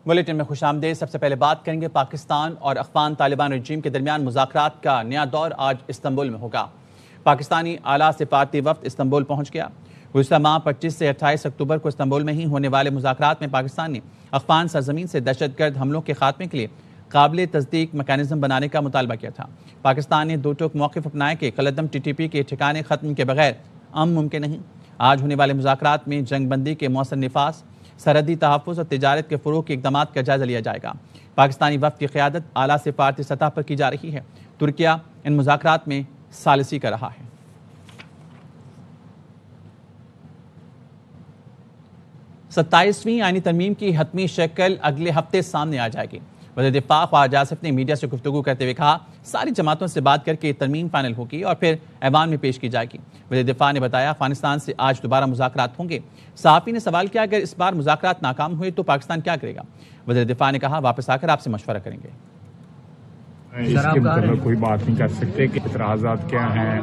Bulletin میں خوش آمدید۔ سب سے پہلے بات کریں گے پاکستان اور افغان طالبان رجیم کے درمیان مذاکرات کا نیا دور آج استنبول میں ہوگا۔ پاکستانی اعلیٰ سفارتی وفد استنبول پہنچ گیا۔ گزشتہ ماہ 25 سے 28 اکتوبر کو استنبول میں ہی ہونے والے مذاکرات میں پاکستان نے افغان سرزمین سے دہشت گرد حملوں کے خاتمے کے لیے قابل تصدیق میکانزم بنانے کا مطالبہ کیا تھا۔ پاکستان نے دو ٹوک موقف اپنایا کہ قلعہ ٹی ٹی پی کے ٹھکانے ختم کے بغیر امن ممکن نہیں۔ آج ہونے والے مذاکرات میں جنگ بندی کے مؤثر نفاذ، سرحدی تحفظ اور تجارت کے فروغ کے اقدامات کا جائزہ لیا جائے گا۔ پاکستانی وفد کی قیادت اعلیٰ سفارتی سطح پر کی جا رہی ہے۔ ترکیہ ان مذاکرات میں ثالثی کر رہا ہے۔ 27ویں آئینی ترمیم کی حتمی شکل اگلے ہفتے سامنے آ جائے گی۔ وزیر دفاع خواجہ آصف نے میڈیا سے گفتگو کرتے ہوئے کہا، ساری جماعتوں سے بات کر کے یہ ترمیم فائنل ہوگی اور پھر ایوان میں پیش کی جائے گی۔ وزیر دفاع نے بتایا، افغانستان سے آج دوبارہ مذاکرات ہوں گے۔ صحافی نے سوال کیا، اگر اس بار مذاکرات ناکام ہوئے تو پاکستان کیا کرے گا؟ وزیر دفاع نے کہا، واپس آ کر آپ سے مشورہ کریں گے۔ اس کے مطلب کوئی بات نہیں کر سکتے کہ اعتراضات کیا ہیں،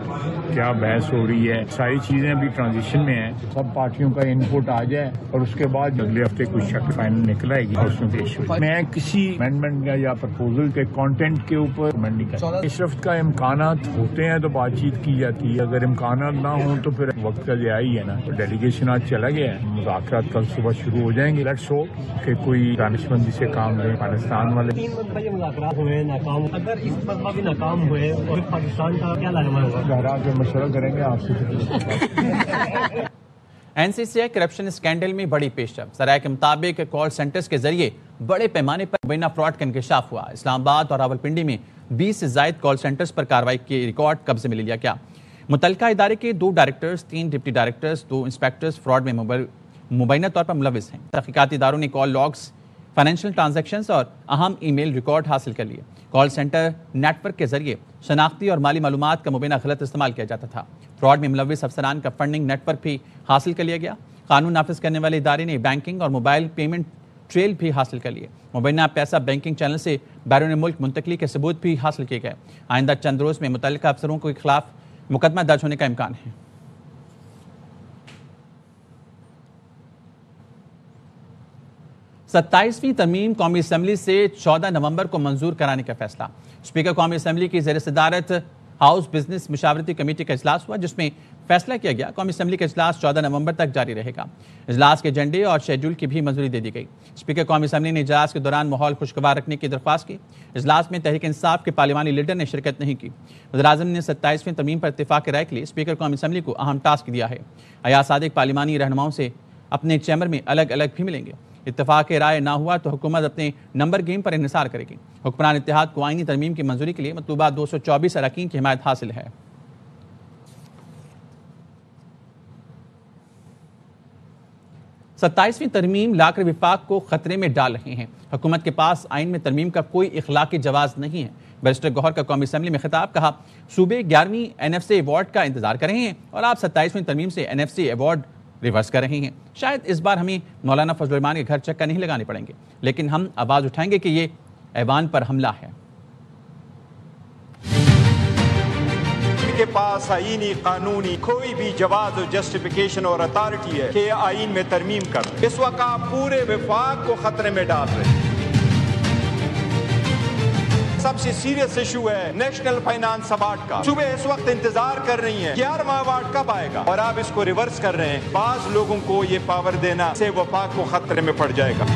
کیا بحث ہو رہی ہے۔ ساری چیزیں ابھی ٹرانزیشن میں ہیں۔ سب پارٹیوں کا انپٹ آ جائے اور اس کے بعد اگلے ہفتے کوئی شکل فائنل نکل آئے گی اور اس میں پیش ہوگی۔ میں کسی امینڈمنٹ یا پرپوزل کے کانٹینٹ کے اوپر کمنٹ نہیں کرتا۔ اس رفت کا امکانات ہوتے ہیں تو بات چیت کی جاتی ہے، اگر امکانات نہ ہوں تو پھر وقت کا ضیاع ہی ہے نا۔ ڈیلیگیشن آج چلا گیا ہے، مذاکرات کل صبح شروع ہو جائیں گے۔ لیٹس ہوپ کہ کوئی دانشمندی سے کام لیں افغانستان والے۔ 3 مرتبہ یہ مذاکرات ہوئے ناکام، اگر اس مرتبہ بھی ناکام ہوئے اور پاکستان کا کیا لازمہ ہوگا؟ گھر آ کے مشورہ کریں گے آپ سے۔ این سی سی آئی کرپشن اسکینڈل میں بڑی پیش رفت۔ ذرائع کے مطابق کال سینٹرز کے ذریعے بڑے پیمانے پر مبینہ فراڈ کا انکشاف ہوا۔ اسلام آباد اور راولپنڈی میں 20 سے زائد کال سینٹرز پر کارروائی کے ریکارڈ قبضے میں لے لیا گیا۔ متعلقہ ادارے کے 2 directors, 3 deputy directors, 2 inspectors fraud میں مبینہ طور پر ملوث ہیں۔ تحقیقاتی اداروں نے کال لاگز، فائنینشیل ٹرانزیکشنز اور اہم ای میل ریکارڈ حاصل کر لیے۔ کال سینٹر نیٹ ورک کے ذریعے شناختی اور مالی معلومات کا مبینہ غلط استعمال کیا جاتا تھا۔ فراڈ میں ملوث افسران کا فنڈنگ نیٹ ورک بھی حاصل کر لیا گیا۔ قانون نافذ کرنے والے ادارے نے بینکنگ اور موبائل پیمنٹ ٹریل بھی حاصل کر لیے۔ مبینہ پیسہ بینکنگ چینل سے بیرون ملک منتقلی کے ثبوت بھی حاصل کیے گئے۔ آئندہ چند روز میں متعلقہ افسروں کے خلاف مقدمہ درج ہونے کا امکان ہے۔ 27ویں ترمیم قومی اسمبلی سے 14 نومبر کو منظور کرانے کا فیصلہ۔ اسپیکر قومی اسمبلی کی زیر صدارت ہاؤس بزنس مشاورتی کمیٹی کا اجلاس ہوا، جس میں فیصلہ کیا گیا قومی اسمبلی کا اجلاس 14 نومبر تک جاری رہے گا۔ اجلاس کے ایجنڈے اور شیڈول کی بھی منظوری دے دی گئی۔ اسپیکر قومی اسمبلی نے اجلاس کے دوران ماحول خوشگوار رکھنے کی درخواست کی۔ اجلاس میں تحریک انصاف کے پارلیمانی لیڈر نے شرکت نہیں کی۔ وزیراعظم نے 27ویں ترمیم پر اتفاق رائے کے لیے اسپیکر قومی اسمبلی کو اہم ٹاسک دیا ہے۔ ایاز صادق پارلیمانی رہنماؤں سے اپنے چیمبر میں الگ الگ بھی ملیں گے۔ اتفاق رائے نہ ہوا تو حکومت اپنے نمبر گیم پر انحصار کرے گی۔ حکمران اتحاد کو آئینی ترمیم کی منظوری کے لیے مطلوبہ 224 اراکین کی حمایت حاصل ہے۔ ستائیسویں ترمیم لا کر وفاق کو خطرے میں ڈال رہے ہیں۔ حکومت کے پاس آئین میں ترمیم کا کوئی اخلاقی جواز نہیں ہے۔ بیرسٹر گوہر کا قومی اسمبلی میں خطاب، کہا صوبے 11ویں این ایف سی ایوارڈ کا انتظار کر رہے ہیں اور آپ 27ویں ترمیم سے N F C award reverse کر رہے ہیں۔ شاید اس بار ہمیں مولانا فضل الرحمان کے گھر چکر نہیں لگانے پڑیں گے، لیکن ہم آواز اٹھائیں گے کہ یہ ایوان پر حملہ ہے۔ کے پاس آئینی قانونی کوئی بھی جواز و جسٹیفیکیشن اور اتھارٹی ہے کہ آئین میں ترمیم کر، اس وقت آپ پورے وفاق کو خطرے میں ڈال رہے ہیں۔ سب سے سیریس ایشو ہے نیشنل فائنانس ایوارڈ کا۔ صبح اس وقت انتظار کر رہی ہیں 11واں ایوارڈ کب آئے گا، اور آپ اس کو ریورس کر رہے ہیں۔ بعض لوگوں کو یہ پاور دینا سے وفاق کو خطرے میں پڑ جائے گا۔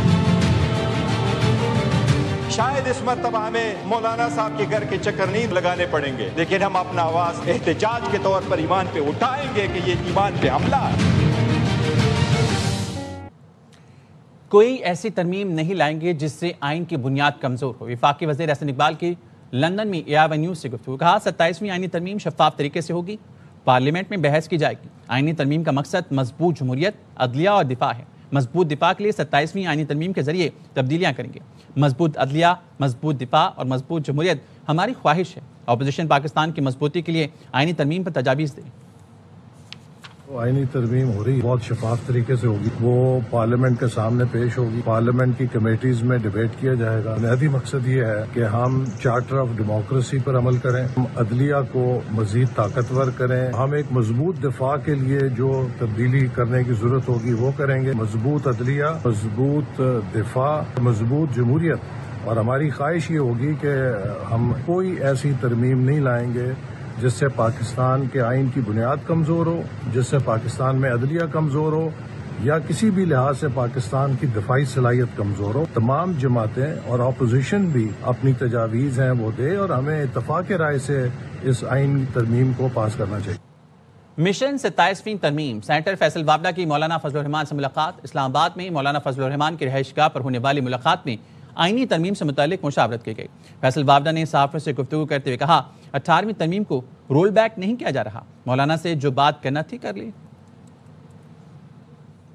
شاید اس مرتبہ ہمیں مولانا صاحب کے گھر کے چکر نہیں لگانے پڑیں گے، لیکن ہم اپنا آواز احتجاج کے طور پر ایوان پہ اٹھائیں گے کہ یہ ایوان پہ حملہ ہے۔ کوئی ایسی ترمیم نہیں لائیں گے جس سے آئین کی بنیاد کمزور ہو۔ وفاقی وزیر احسن اقبال کی لندن میں اے آئی نیوز سے گفتگو، کہا 27ویں آئینی ترمیم شفاف طریقے سے ہوگی، پارلیمنٹ میں بحث کی جائے گی۔ آئینی ترمیم کا مقصد مضبوط جمہوریت، عدلیہ اور دفاع ہے۔ مضبوط دفاع کے لیے 27ویں آئینی ترمیم کے ذریعے تبدیلیاں کریں گے۔ مضبوط عدلیہ، مضبوط دفاع اور مضبوط جمہوریت ہماری خواہش ہے۔ اپوزیشن پاکستان کی مضبوطی کے لیے آئینی ترمیم پر تجاویز دے۔ آئینی ترمیم ہو رہی ہے، بہت شفاف طریقے سے ہوگی، وہ پارلیمنٹ کے سامنے پیش ہوگی، پارلیمنٹ کی کمیٹیز میں ڈیبیٹ کیا جائے گا۔ بنیادی مقصد یہ ہے کہ ہم چارٹر آف ڈیموکریسی پر عمل کریں، ہم عدلیہ کو مزید طاقتور کریں، ہم ایک مضبوط دفاع کے لیے جو تبدیلی کرنے کی ضرورت ہوگی وہ کریں گے، مضبوط عدلیہ، مضبوط دفاع، مضبوط جمہوریت، اور ہماری خواہش یہ ہوگی کہ ہم کوئی ایسی ترمیم نہیں لائیں گے جس سے پاکستان کے آئین کی بنیاد کمزور ہو، جس سے پاکستان میں عدلیہ کمزور ہو، یا کسی بھی لحاظ سے پاکستان کی دفاعی صلاحیت کمزور ہو۔ تمام جماعتیں اور اپوزیشن بھی اپنی تجاویز ہیں وہ دے، اور ہمیں اتفاق رائے سے اس آئین ترمیم کو پاس کرنا چاہیے۔ مشن 27ویں ترمیم، سینیٹر فیصل وابڈا کی مولانا فضل الرحمان سے ملاقات۔ اسلام آباد میں مولانا فضل الرحمان کی رہائش گاہ پر ہونے والی ملاقات میں آئینی ترمیم سے متعلق مشاورت کی گئی۔ فیصل وابڈا نے صحافیوں سے گفتگو کرتے ہوئے کہا 18ویں ترمیم کو رول بیک نہیں کیا جا رہا، مولانا سے جو بات کرنا تھی کر لی۔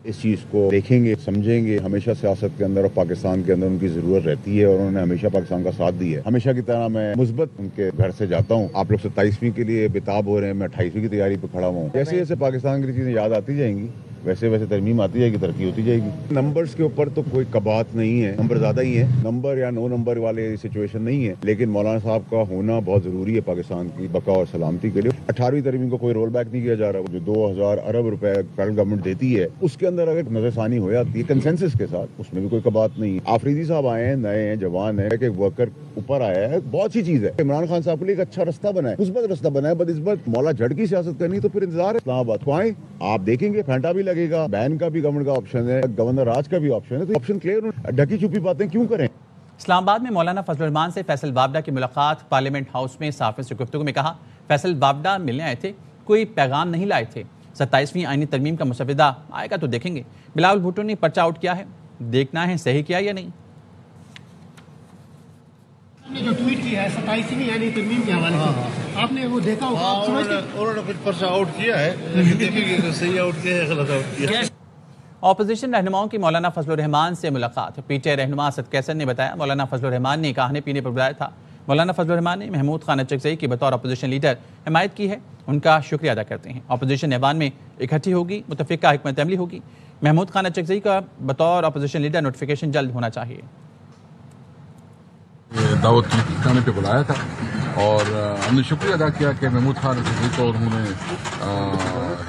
اس چیز کو دیکھیں گے، سمجھیں گے۔ ہمیشہ سیاست کے اندر اور پاکستان کے اندر ان کی ضرورت رہتی ہے، اور انہوں نے ہمیشہ پاکستان کا ساتھ دیا ہے۔ ہمیشہ کی طرح میں مثبت ان کے گھر سے جاتا ہوں۔ آپ لوگ 27ویں کے لیے بےتاب ہو رہے ہیں، میں 28ویں کی تیاری پہ کھڑا ہوں۔ جیسے جیسے پاکستان کی چیزیں یاد آتی جائیں گی ویسے ویسے ترمیم آتی جائے گی، ترقی ہوتی جائے گی۔ نمبرز کے اوپر تو کوئی کبات نہیں ہے، نمبر زیادہ ہی ہیں، نمبر یا نو نمبر والے سچویشن نہیں ہے، لیکن مولانا صاحب کا ہونا بہت ضروری ہے پاکستان کی بقا اور سلامتی کے لیے۔ 18ویں ترمیم کو کوئی رول بیک نہیں کیا جا رہا۔ جو 2000 ارب روپے فیڈرل گورنمنٹ دیتی ہے اس کے اندر اگر نظر ثانی ہو جاتی ہے کنسنسس کے ساتھ، اس میں بھی کوئی کبات نہیں ہے۔ آفریدی صاحب آئے ہیں، نئے ہیں، جوان ہیں، ایک ورکر اوپر آیا ہے، بہت سی چیز ہے۔ عمران خان صاحب کے لیے ایک اچھا رستہ بنا ہے، مثبت رستہ بنا ہے، بدنسبت مولا جھڑ کی سیاست کرنی تو پھر انتظار ہے اسلام آباد کو آئیں، آپ دیکھیں گے پھینٹا بھی لگے گا، بین کا بھی گورنمنٹ کا آپشن ہے، گورنر راج کا بھی آپشن ہے، تو آپشن کلیئر، ڈھکی چھپی باتیں کیوں کریں۔ اسلام آباد میں مولانا فضل الرحمان سے فیصل وابڈا کی ملاقات۔ پارلیمنٹ ہاؤس میں صحافیوں سے گفتگو میں کہا فیصل وابڈا ملنے آئے تھے، کوئی پیغام نہیں لائے تھے۔ 27ویں آئینی ترمیم کا مسودہ آئے گا تو دیکھیں گے۔ بلاول بھٹو نے پرچہ آؤٹ کیا ہے، دیکھنا ہے صحیح کیا یا نہیں۔ نے جو ٹویٹ کیا ہے 27ویں آئینی ترمیم کے حوالے سے، آپ نے وہ دیکھا ہوگا؟ انہوں نے کچھ پرچہ آؤٹ کیا ہے، لیکن دیکھیں گے کہ صحیح آؤٹ کیا ہے، غلط آؤٹ کیا ہے۔ اپوزیشن رہنماؤں کی مولانا فضل الرحمان سے ملاقات۔ پی ٹی آئی رہنما اسد کیسر نے بتایا مولانا فضل الرحمان نے کھانے پینے پر بلایا تھا۔ مولانا فضل الرحمان نے محمود خان اچکزئی کی بطور اپوزیشن لیڈر حمایت کی ہے، ان کا شکریہ ادا کرتے ہیں۔ اپوزیشن ایوان میں اکٹھی ہوگی، متفقہ حکمت عملی ہوگی۔ محمود خان اچکزئی کا بطور اپوزیشن لیڈر نوٹیفیکیشن جلد ہونا چاہیے۔ دعوت کی کھانے پہ بلایا تھا اور ہم نے شکریہ ادا کیا کہ محمود خان اچکزئی کو انہوں نے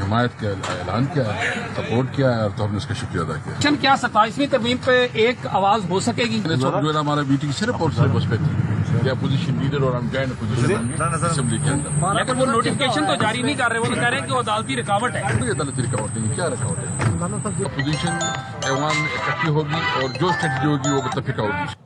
حمایت کا اعلان کیا ہے، سپورٹ کیا ہے، اور تو ہم نے اس کا شکریہ ادا کیا۔ کیا 27ویں ترمیم پہ ایک آواز ہو سکے گی؟ جو ہے ہمارا میٹنگ صرف اور صرف اس پہ تھی کہ اپوزیشن لیڈر اور ہم جوائنٹ اپوزیشن اسمبلی کے اندر، لیکن وہ نوٹیفیکیشن تو جاری نہیں کر رہے، وہ تو کہہ رہے ہیں کہ وہ عدالتی رکاوٹ ہے۔ کوئی عدالتی رکاوٹ نہیں، کیا رکاوٹ ہے؟ اپوزیشن ایوان میں اکٹھی ہوگی اور جو اسٹریٹجی ہوگی وہ متفقہ ہوگی۔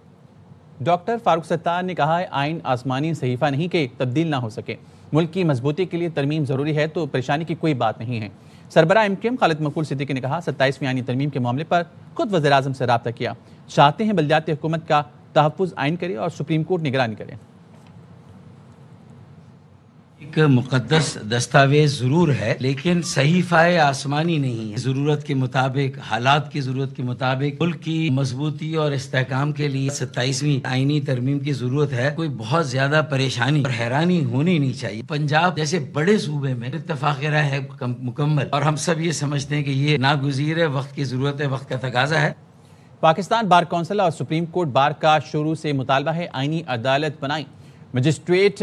ڈاکٹر فاروق ستار نے کہا ہے آئین آسمانی صحیفہ نہیں کہ تبدیل نہ ہو سکے، ملک کی مضبوطی کے لیے ترمیم ضروری ہے تو پریشانی کی کوئی بات نہیں ہے۔ سربراہ MKM خالد مقبول صدیقی نے کہا 27ویں آئینی ترمیم کے معاملے پر خود وزیر اعظم سے رابطہ کیا، چاہتے ہیں بلدیاتی حکومت کا تحفظ عائن کرے اور سپریم کورٹ نگرانی کرے۔ ایک مقدس دستاویز ضرور ہے لیکن صحیفہ آسمانی نہیں ہے۔ ضرورت کے مطابق، حالات کی ضرورت کے مطابق ملک کی مضبوطی اور استحکام کے لیے 27ویں آئینی ترمیم کی ضرورت ہے۔ کوئی بہت زیادہ پریشانی اور حیرانی ہونی نہیں چاہیے۔ پنجاب جیسے بڑے صوبے میں اتفاق رائے ہے مکمل، اور ہم سب یہ سمجھتے ہیں کہ یہ ناگزیر ہے، وقت کی ضرورت ہے، وقت کا تقاضا ہے۔ پاکستان بار کونسل اور سپریم کورٹ بار کا شروع سے مطالبہ ہے آئینی عدالت بنائیں، مجسٹریٹ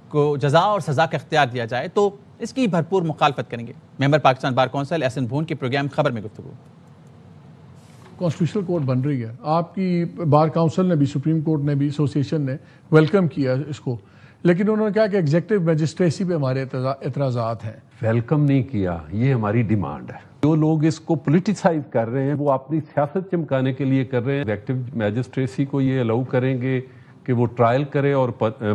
کو جزا اور سزا کا اختیار دیا جائے تو اس کی بھرپور مخالفت کریں گے۔ ممبر پاکستان بار کونسل احسن بھون کی پروگرام خبر میں گفتگو۔ کانسٹیٹیوشنل کورٹ بن رہی ہے، آپ کی بار کونسل نے بھی، سپریم کورٹ نے بھی، ایسوسیشن نے ویلکم کیا اس کو، لیکن انہوں نے کہا کہ ایگزیکٹو میجسٹریسی پہ ہمارے اعتراضات ہیں۔ ویلکم نہیں کیا، یہ ہماری ڈیمانڈ ہے۔ جو لوگ اس کو پولیٹیسائز کر رہے ہیں وہ اپنی سیاست چمکانے کے لیے کر رہے ہیں۔ ایگزیکٹو میجسٹریسی کو یہ الاؤ کریں گے کہ وہ ٹرائل کرے اور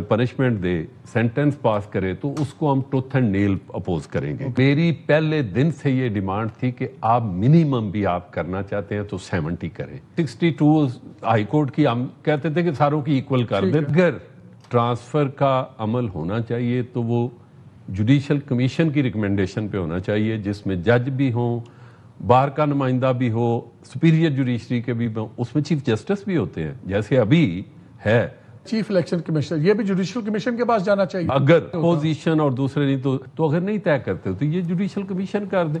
پنشمنٹ دے، سینٹنس پاس کرے، تو اس کو ہم ٹوتھ اینڈ نیل اپوز کریں گے۔ میری پہلے دن سے یہ ڈیمانڈ تھی کہ آپ منیمم بھی آپ کرنا چاہتے ہیں تو 70 کریں۔ 62 ہائی کورٹ کی ہم کہتے تھے کہ ساروں کی ایکول کر دیں۔ اگر ٹرانسفر کا عمل ہونا چاہیے تو وہ جوڈیشل کمیشن کی ریکمنڈیشن پہ ہونا چاہیے، جس میں جج بھی ہوں، بار کا نمائندہ بھی ہو، سپیریئر جوڈیشری کے بھی ہوں، اس میں چیف جسٹس بھی ہوتے ہیں جیسے ابھی ہے، چیف الیکشن کمیشنر یہ بھی جوڈیشل کمیشن کے پاس جانا چاہیے. اگر اپوزیشن اور دوسرے نہیں تو اگر نہیں طے کرتے تو یہ جوڈیشل کمیشن کر دے.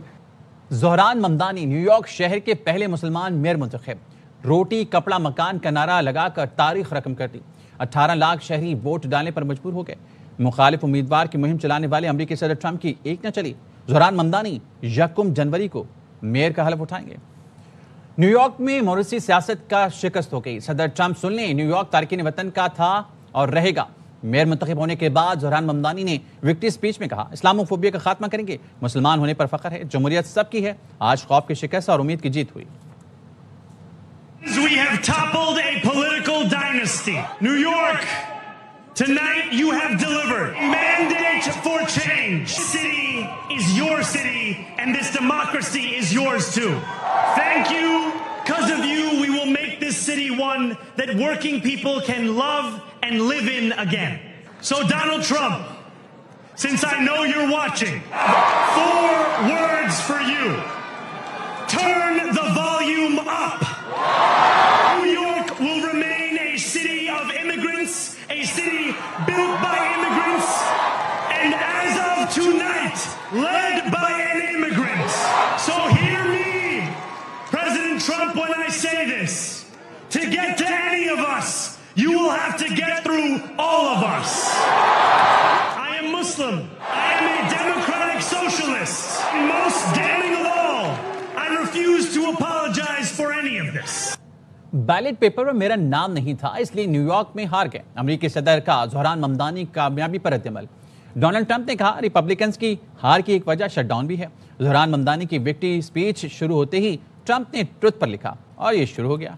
زہران ممدانی نیو یارک شہر کے پہلے مسلمان میئر منتخب. روٹی کپڑا مکان کا نعرہ لگا کر تاریخ رقم کر دی. 18 لاکھ شہری ووٹ ڈالنے پر مجبور ہو گئے. مخالف امیدوار کی مہم چلانے والے امریکی صدر ٹرمپ کی ایک نہ چلی. زہران ممدانی 1 جنوری کو میئر کا حلف اٹھائیں گے. نیو یارک میں موروثی سیاست کا شکست ہو گئی. صدر ٹرمپ سن لیں نیو یارک تارکین وطن کا تھا اور رہے گا. میئر منتخب ہونے کے بعد زہران ممدانی نے وکٹری سپیچ میں کہا اسلامو فوبیا کا خاتمہ کریں گے. مسلمان ہونے پر فخر ہے. جمہوریت سب کی ہے. آج خوف کی شکست اور امید کی جیت ہوئی. We have toppled a political dynasty. New York, tonight you have delivered. Mandate for change. This city is your city and this democracy is yours too. Thank you. Because of you, we will make this city one that working people can love and live in again. So Donald Trump, since I know you're watching, 4 words for you. Turn the volume up. New York will remain a city of immigrants, a city built by immigrants, and as of tonight, led by an immigrant. So hear me, President Trump, when I say this. To get to any of us, you will have to get through all of us. I am Muslim. I am a democratic socialist. And most damning of all, I refuse to apologize for any of this. Ballot paper میں میرا نام نہیں تھا اس لیے new York میں ہار گئے. امریکی صدر کا زہران ممدانی کامیابی پر رد عمل. ڈونلڈ ٹرمپ نے کہا ریپبلکنز کی ہار کی ایک وجہ شٹ ڈاؤن بھی ہے. زہران ممدانی کی وکٹری سپیچ شروع ہوتے ہی ٹرمپ نے ٹروت پر لکھا اور یہ شروع ہو گیا.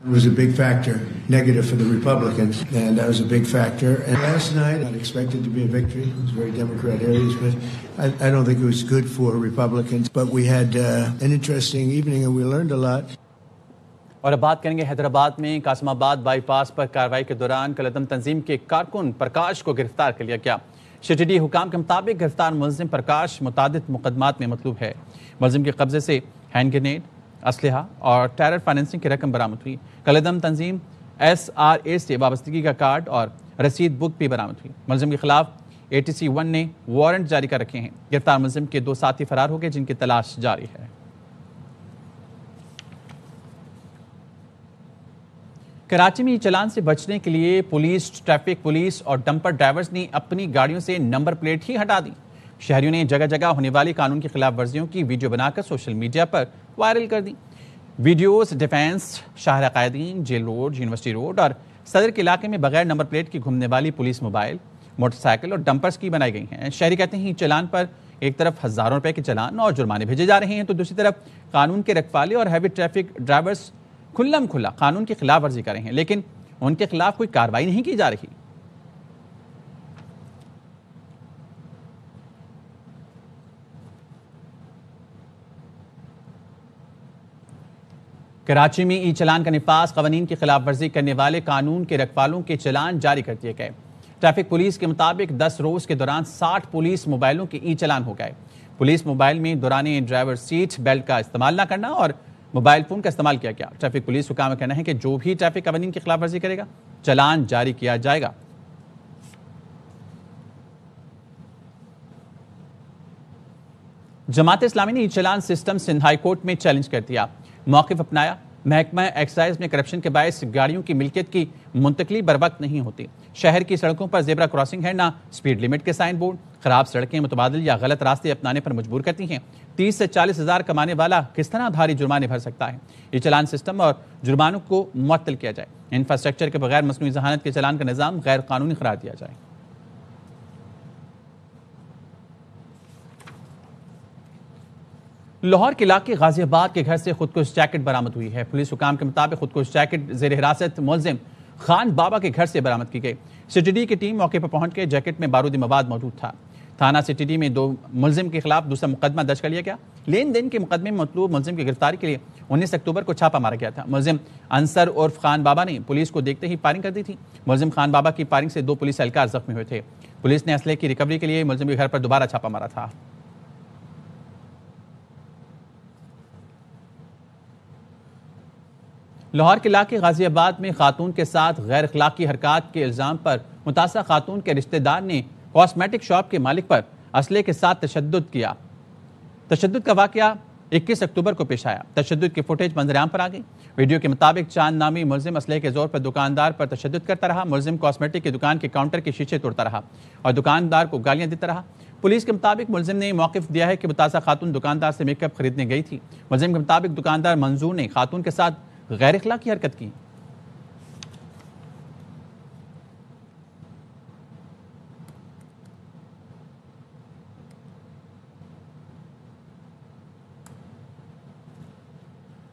It was a big factor, negative for the Republicans, and that was a big factor. And last night, I expected to be a victory. It was very Democrat areas, but I don't think it was good for Republicans. But we had an interesting evening, and we learned a lot. اور اب بات کریں گے حیدرآباد میں قاسم آباد by پاس پر کارروائی کے دوران کالعدم تنظیم کے کارکن پرکاش کو گرفتار کر لیا گیا. سی ٹی ڈی حکام کے مطابق گرفتار ملزم پرکاش متعدد مقدمات میں مطلوب ہے. ملزم کے قبضے سے ہینڈ گرینیڈ، اسلحہ اور ٹیرر فائننسنگ کی رقم برآمد ہوئی. کالعدم تنظیم SRA سے وابستگی کا کارڈ اور رسید بک بھی برآمد ہوئی. ملزم کے خلاف ATC 1 نے وارنٹ جاری کر رکھے ہیں. گرفتار ملزم کے 2 ساتھی فرار ہو گئے جن کی تلاش جاری ہے. کراچی میں چلان سے بچنے کے لیے پولیس، ٹریفک پولیس اور ڈمپر ڈرائیورز نے اپنی گاڑیوں سے نمبر پلیٹ ہی ہٹا دی. شہریوں نے جگہ جگہ ہونے والی قانون کی خلاف ورزیوں کی ویڈیو بنا کر سوشل میڈیا پر وائرل کر دی. ویڈیوز ڈیفینس، شاہراہ قائدین، جیل روڈ، یونیورسٹی روڈ اور صدر کے علاقے میں بغیر نمبر پلیٹ کی گھومنے والی پولیس موبائل، موٹر سائیکل اور ڈمپرز کی بنائی گئی ہیں. شہری کہتے ہیں چلان پر ایک طرف ہزاروں روپے کے چلان اور جرمانے بھیجے جا رہے ہیں تو دوسری طرف قانون کے رکھوالے اور ہیوی ٹریفک ڈرائیورز کھلم کھلا قانون کی خلاف ورزی کر رہے ہیں لیکن ان کے خلاف کوئی کارروائی نہیں کی جا رہی. کراچی میں ای چلان کا نفاذ، قوانین کی خلاف ورزی کرنے والے قانون کے رکھوالوں کے چلان جاری کر دیے گئے. ٹریفک پولیس کے مطابق 10 روز کے دوران 60 پولیس موبائلوں کے ای چلان ہو گئے. پولیس موبائل میں دوران ڈرائیور سیٹ بیلٹ کا استعمال نہ کرنا اور موبائل فون کا استعمال کیا گیا. ٹریفک پولیس حکام کا کہنا ہے کہ جو بھی ٹریفک قوانین کی خلاف ورزی کرے گا چلان جاری کیا جائے گا. جماعت اسلامی نے ای چلان سسٹم سندھ ہائی کورٹ میں چیلنج کر دیا. موقف اپنایا. محکمہ ایکسائز میں کرپشن کے باعث گاڑیوں کی ملکیت کی منتقلی بر وقت نہیں ہوتی. شہر کی سڑکوں پر زیبرا کراسنگ ہے، نہ سپیڈ لمٹ کے سائن بورڈ. خراب سڑکیں متبادل یا غلط راستے اپنانے پر مجبور کرتی ہیں. 30 سے 40 ہزار کمانے والا کس طرح بھاری جرمانے بھر سکتا ہے؟ یہ چلان سسٹم اور جرمانوں کو معطل کیا جائے. انفراسٹرکچر کے بغیر مصنوعی ذہانت کے چلان کا نظام غیر قانونی قرار دیا جائے. لاہور کے علاقے غازی آباد کے گھر سے خودکش جیکٹ برآمد ہوئی ہے. پولیس حکام کے مطابق خودکش جیکٹ زیر حراست ملزم خان بابا کے گھر سے برآمد کی گئی. سی ٹی ڈی کی ٹیم موقع پر پہنچ کے جیکٹ میں بارودی مواد موجود تھا. تھانہ سی ٹی ڈی میں 2 ملزم کے خلاف دوسرا مقدمہ درج کر لیا گیا. لین دین کے مقدمے میں مطلوب ملزم کی گرفتاری کے لیے 19 اکتوبر کو چھاپا مارا گیا تھا. ملزم انصر عرف خان بابا نے پولیس کو دیکھتے ہی فائرنگ کر دی تھی. ملزم خان بابا کی فائرنگ سے 2 پولیس اہلکار زخمی ہوئے تھے. پولیس نے اسلحے کی ریکوری کے لیے ملزم کے گھر پر دوبارہ چھاپا مارا تھا. لاہور کے علاقے غازی آباد میں خاتون کے ساتھ غیر اخلاقی حرکات کے الزام پر متاثرہ خاتون کے رشتہ دار نے کاسمیٹک شاپ کے مالک پر اسلحے کے ساتھ تشدد کیا۔ تشدد کا واقعہ 21 اکتوبر کو پیش آیا۔ تشدد کی فوٹیج منظر عام پر آ گئی۔ ویڈیو کے مطابق چاند نامی ملزم اسلحے کے زور پر دکاندار پر تشدد کرتا رہا۔ ملزم کاسمیٹک کی دکان کے کاؤنٹر کے شیشے توڑتا رہا اور دکاندار کو گالیاں دیتا رہا۔ پولیس کے مطابق ملزم نے موقف دیا ہے کہ متاثرہ خاتون دکاندار سے میک اپ خریدنے گئی تھی۔ ملزم کے مطابق دکاندار منظور نے خاتون کے ساتھ غیر اخلاقی حرکت کی۔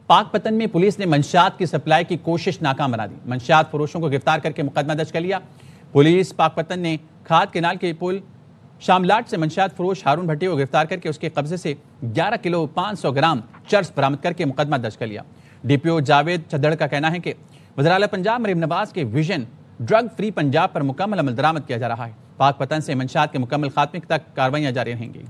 پاک پتن میں پولیس نے منشیات کی سپلائی کی کوشش ناکام بنا دی۔ منشیات فروشوں کو گرفتار کر کے مقدمہ درج کر لیا۔ پولیس پاک پتن نے کھاد کینال کے پل شاملاٹ سے منشیات فروش ہارون بھٹی کو گرفتار کر کے اس کے قبضے سے 11 کلو 500 گرام چرس برآمد کر کے مقدمہ درج کر لیا۔ ڈی پی او جاوید چدڑ کا کہنا ہے کہ وزیراعلی پنجاب مریم نواز کے ویژن ڈرگ فری پنجاب پر مکمل عمل درآمد کیا جا رہا ہے۔ پاک پتن سے منشیات کے مکمل خاتمے تک کارروائیاں جاری رہیں گی۔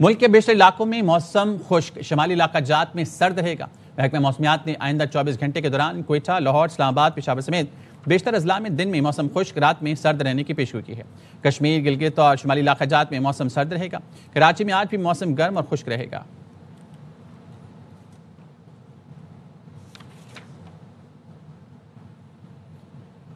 ملک کے بیشتر علاقوں میں موسم خشک، شمالی علاقہ جات میں سرد رہے گا۔ محکمہ موسمیات نے آئندہ 24 گھنٹے کے دوران کوئٹہ، لاہور، اسلام آباد، پشاور سمیت بیشتر اضلاع میں دن میں موسم خشک، رات میں سرد رہنے کی پیشگوئی کی ہے۔ کشمیر، گلگت اور شمالی علاقہ جات میں موسم سرد رہے گا۔ کراچی میں آج بھی موسم گرم اور خشک رہے گا۔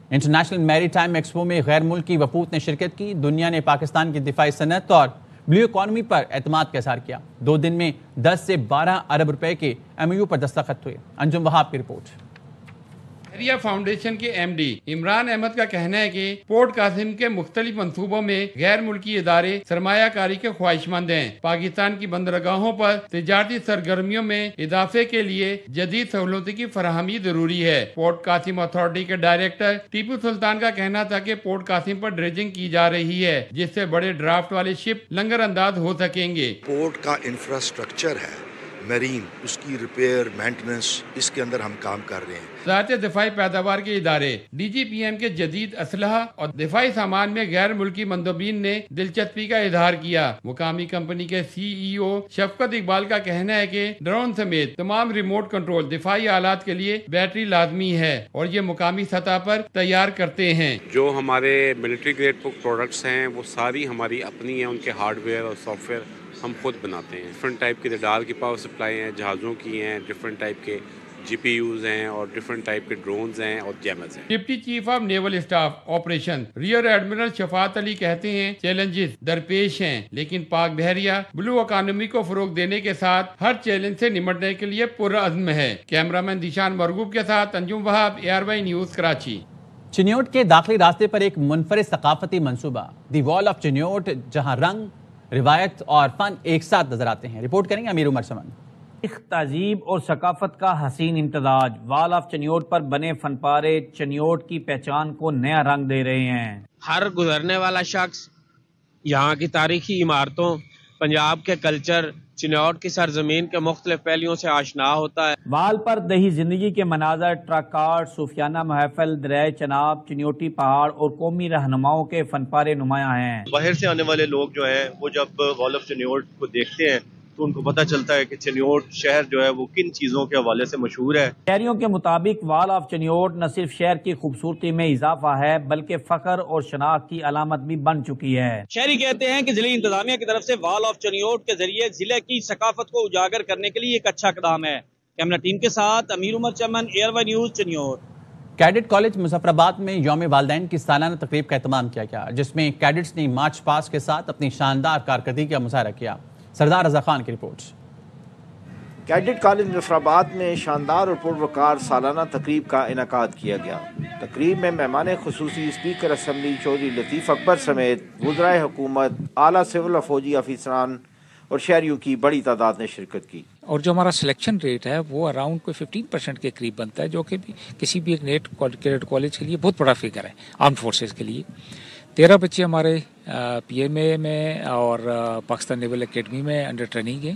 انٹرنیشنل میری ٹائم ایکسپو میں غیر ملکی وفود نے شرکت کی۔ دنیا نے پاکستان کی دفاعی صنعت اور بلیو اکانومی پر اعتماد کا اظہار کیا۔ 2 دن میں 10 سے 12 ارب روپے کے ایم یو پر دستخط ہوئے۔ انجم وہاب کی رپورٹ۔ بحریہ فاؤنڈیشن کے ایم ڈی عمران احمد کا کہنا ہے کہ پورٹ قاسم کے مختلف منصوبوں میں غیر ملکی ادارے سرمایہ کاری کے خواہش مند ہیں۔ پاکستان کی بندرگاہوں پر تجارتی سرگرمیوں میں اضافے کے لیے جدید سہولتوں کی فراہمی ضروری ہے۔ پورٹ قاسم اتھارٹی کے ڈائریکٹر ٹیپو سلطان کا کہنا تھا کہ پورٹ قاسم پر ڈریجنگ کی جا رہی ہے، جس سے بڑے ڈرافٹ والے شپ لنگر انداز ہو سکیں گے۔ پورٹ کا انفراسٹرکچر ہے میرین، اس کی ریپیئر مینٹننس، اس کے اندر ہم کام کر رہے ہیں۔ ذات دفاعی پیداوار کے ادارے ڈی جی پی ایم کے جدید اسلحہ اور دفاعی سامان میں غیر ملکی مندوبین نے دلچسپی کا اظہار کیا۔ مقامی کمپنی کے سی ای او شفقت اقبال کا کہنا ہے کہ ڈرون سمیت تمام ریموٹ کنٹرول دفاعی آلات کے لیے بیٹری لازمی ہے اور یہ مقامی سطح پر تیار کرتے ہیں۔ جو ہمارے ملٹری گریڈ پروڈکٹس ہیں وہ ساری ہماری اپنی ہیں، ان کے ہارڈ ویئر اور سافٹ ویئر ہم خود بناتے ہیں۔ ڈفرنٹ ٹائپ کے ریڈار کی پاور سپلائی ہیں، جہازوں کی ہیں، ڈفرنٹ ٹائپ کے جی پی یوز ہیں اور ڈفرنٹ ٹائپ کے ڈرونز ہیں اور جیمرز ہیں۔ Deputy chief of naval staff operation rear admiral Shafaat Ali کہتے ہیں چیلنجز درپیش ہیں، لیکن پاک بحریہ بلو اکانومی کو فروغ دینے کے ساتھ ہر چیلنج سے نمٹنے کے لیے پرعزم ہے۔ کیمرامین دیشان مرغوب کے ساتھ انجم وہاب، ARY نیوز کراچی۔ چنیوٹ کے داخلی راستے پر ایک منفرد ثقافتی منصوبہ دی وال آف چنیوٹ، جہاں رنگ، روایت اور فن ایک ساتھ نظر آتے ہیں۔ رپورٹ کریں گے امیر عمر چمن۔ تہذیب اور ثقافت کا حسین امتزاج، وال آف چنیوٹ پر بنے فن پارے چنیوٹ کی پہچان کو نیا رنگ دے رہے ہیں۔ ہر گزرنے والا شخص یہاں کی تاریخی عمارتوں، پنجاب کے کلچر، چنیوٹ کی سرزمین کے مختلف پہلوؤں سے آشنا ہوتا ہے۔ وال پر دیہی زندگی کے مناظر، ٹرک آرٹ، صوفیانہ محفل، دریائے چناب، چنیوٹی پہاڑ اور قومی رہنماؤں کے فن پارے نمایاں ہیں۔ باہر سے آنے والے لوگ جو ہیں وہ جب وال آف چنیوٹ کو دیکھتے ہیں تو ان کو پتہ چلتا ہے کہ چنیوٹ شہر جو ہے وہ کن چیزوں کے حوالے سے مشہور ہے۔ شہریوں کے مطابق وال آف چنیوٹ نہ صرف شہر کی خوبصورتی میں اضافہ ہے بلکہ فخر اور شناخت کی علامت بھی بن چکی ہے۔ شہری کہتے ہیں کہ ضلعی انتظامیہ کی طرف سے وال آف چنیوٹ کے ذریعے ضلع کی ثقافت کو اجاگر کرنے کے لیے ایک اچھا اقدام ہے۔ کیمرہ ٹیم کے ساتھ امیر عمر چمن، ARY news Chiniot. Cadet college Muzaffar آباد میں یوم والدین کی سالانہ تقریب کا اہتمام کیا گیا، جس میں کیڈٹس نے مارچ پاسٹ کے ساتھ اپنی شاندار کارکردگی کا مظاہرہ کیا۔ سردار رضا خان کی رپورٹ۔ کیڈٹ کالج مظفر آباد میں شاندار اور پروقار سالانہ تقریب کا انعقاد کیا گیا۔ تقریب میں مہمان خصوصی اسپیکر اسمبلی چودھری لطیف اکبر سمیت وزرائے حکومت، اعلیٰ سول و فوجی افسران اور شہریوں کی بڑی تعداد نے شرکت کی۔ اور جو ہمارا سلیکشن ریٹ ہے وہ اراؤنڈ کوئی 15% کے قریب بنتا ہے، جو کہ کسی بھی ایک نیٹ کیڈٹ کالج کے لیے بہت بڑا فگر ہے۔ آرمڈ فورسز کے لیے 13 بچے ہمارے PMA میں اور پاکستان نیول اکیڈمی میں انڈر ٹریننگ ہیں،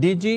DG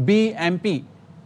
BMP